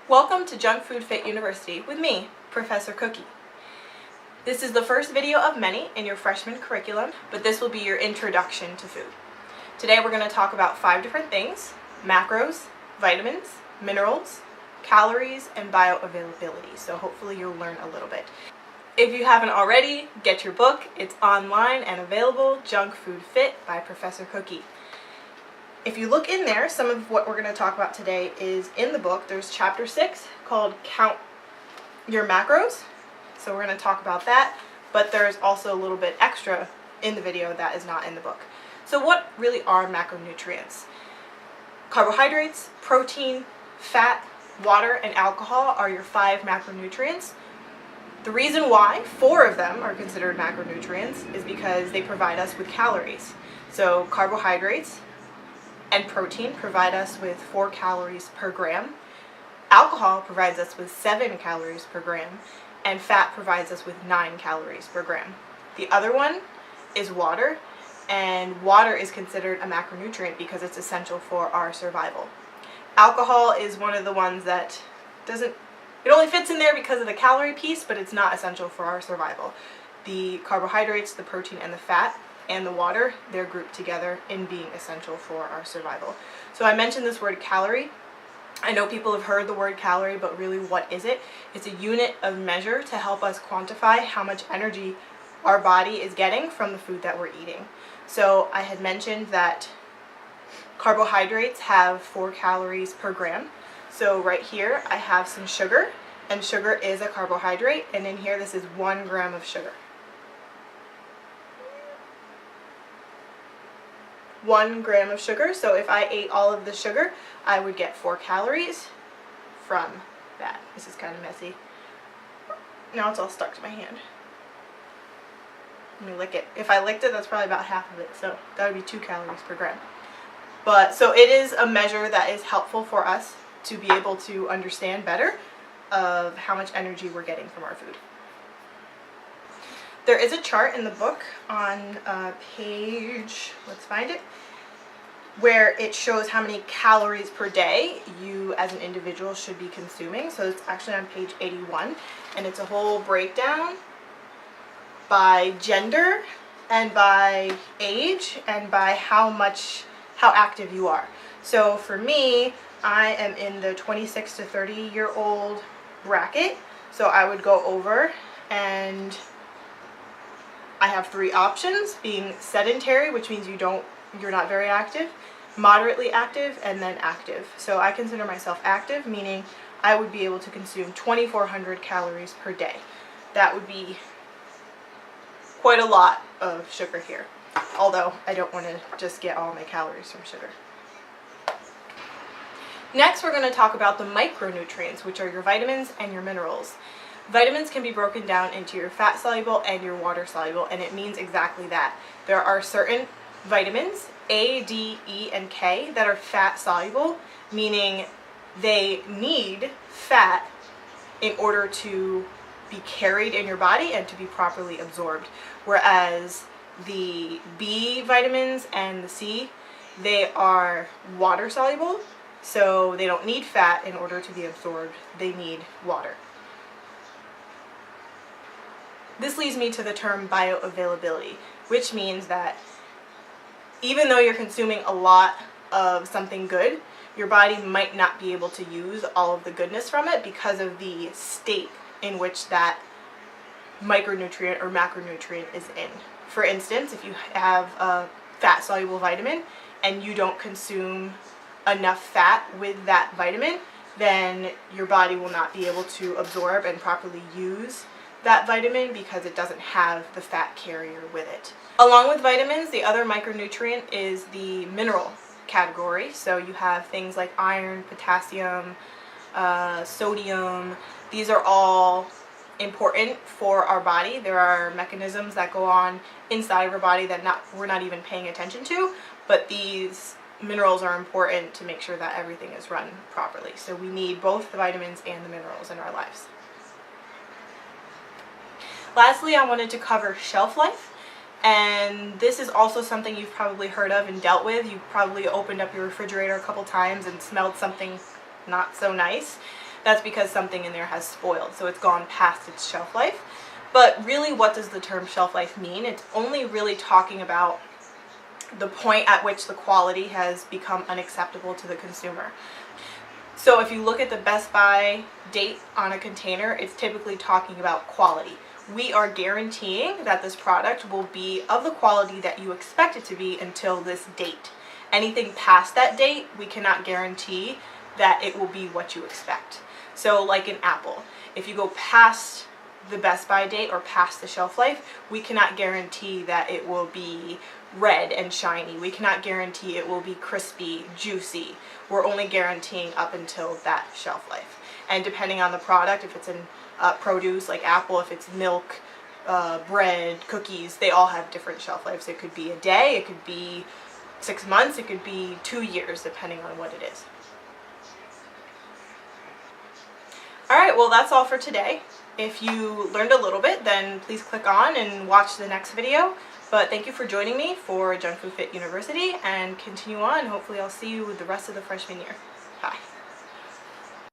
Welcome to JunkFoodFit University with me, Professor Cookie. This is the first video of many in your freshman curriculum, but this will be your introduction to food. Today we're going to talk about 5 different things: macros, vitamins, minerals, calories, and bioavailability. So hopefully you'll learn a little bit. If you haven't already, get your book. It's online and available, JunkFoodFit by Professor Cookie. If you look in there, some of what we're going to talk about today is in the book. There's chapter 6 called Count Your Macros. So we're going to talk about that, but there's also a little bit extra in the video that is not in the book. So what really are macronutrients? Carbohydrates, protein, fat, water, and alcohol are your 5 macronutrients. The reason why 4 of them are considered macronutrients is because they provide us with calories. So carbohydrates and protein provide us with 4 calories per gram. Alcohol provides us with 7 calories per gram, and fat provides us with 9 calories per gram. The other one is water, and water is considered a macronutrient because it's essential for our survival. Alcohol is one of the ones that it only fits in there because of the calorie piece, but it's not essential for our survival. The carbohydrates, the protein, and the fat, and the water, they're grouped together in being essential for our survival. So I mentioned this word calorie. I know people have heard the word calorie, but really what is it? It's a unit of measure to help us quantify how much energy our body is getting from the food that we're eating. So I had mentioned that carbohydrates have 4 calories per gram. So right here I have some sugar, and sugar is a carbohydrate, and in here this is 1 gram of sugar. 1 gram of sugar. So if I ate all of the sugar, I would get 4 calories from that. This is kind of messy. Now it's all stuck to my hand. Let me lick it. If I licked it, that's probably about half of it. So that would be 2 calories per gram. But so it is a measure that is helpful for us to be able to understand better of how much energy we're getting from our food. There is a chart in the book on page, let's find it, where it shows how many calories per day you as an individual should be consuming. So it's actually on page 81, and it's a whole breakdown by gender and by age and by how active you are. So for me, I am in the 26 to 30-year-old bracket. So I would go over, and I have 3 options, being sedentary, which means you're not very active, moderately active, and then active. So I consider myself active, meaning I would be able to consume 2,400 calories per day. That would be quite a lot of sugar here, although I don't want to just get all my calories from sugar. Next, we're going to talk about the micronutrients, which are your vitamins and your minerals. Vitamins can be broken down into your fat soluble and your water soluble, and it means exactly that. There are certain vitamins, A, D, E, and K, that are fat soluble, meaning they need fat in order to be carried in your body and to be properly absorbed. Whereas the B vitamins and the C, they are water soluble, so they don't need fat in order to be absorbed. They need water. This leads me to the term bioavailability, which means that even though you're consuming a lot of something good, your body might not be able to use all of the goodness from it because of the state in which that micronutrient or macronutrient is in. For instance, if you have a fat-soluble vitamin and you don't consume enough fat with that vitamin, then your body will not be able to absorb and properly use that vitamin because it doesn't have the fat carrier with it. Along with vitamins, the other micronutrient is the mineral category. So you have things like iron, potassium, sodium. These are all important for our body. There are mechanisms that go on inside of our body that we're not even paying attention to, but these minerals are important to make sure that everything is run properly. So we need both the vitamins and the minerals in our lives. Lastly, I wanted to cover shelf life, and this is also something you've probably heard of and dealt with. You've probably opened up your refrigerator a couple times and smelled something not so nice. that's because something in there has spoiled, so it's gone past its shelf life. But really, what does the term shelf life mean? It's only really talking about the point at which the quality has become unacceptable to the consumer. So if you look at the Best By date on a container, it's typically talking about quality. We are guaranteeing that this product will be of the quality that you expect it to be until this date. Anything past that date, we cannot guarantee that it will be what you expect. So like an apple, if you go past the Best By date or past the shelf life, we cannot guarantee that it will be red and shiny. We cannot guarantee it will be crispy, juicy. We're only guaranteeing up until that shelf life. And depending on the product, if it's in produce like apple, if it's milk, bread, cookies, they all have different shelf lives. It could be a day, it could be 6 months, it could be 2 years, depending on what it is. Alright, well that's all for today. If you learned a little bit, then please click on and watch the next video. But thank you for joining me for JunkFoodFit University, and continue on. Hopefully I'll see you the rest of the freshman year.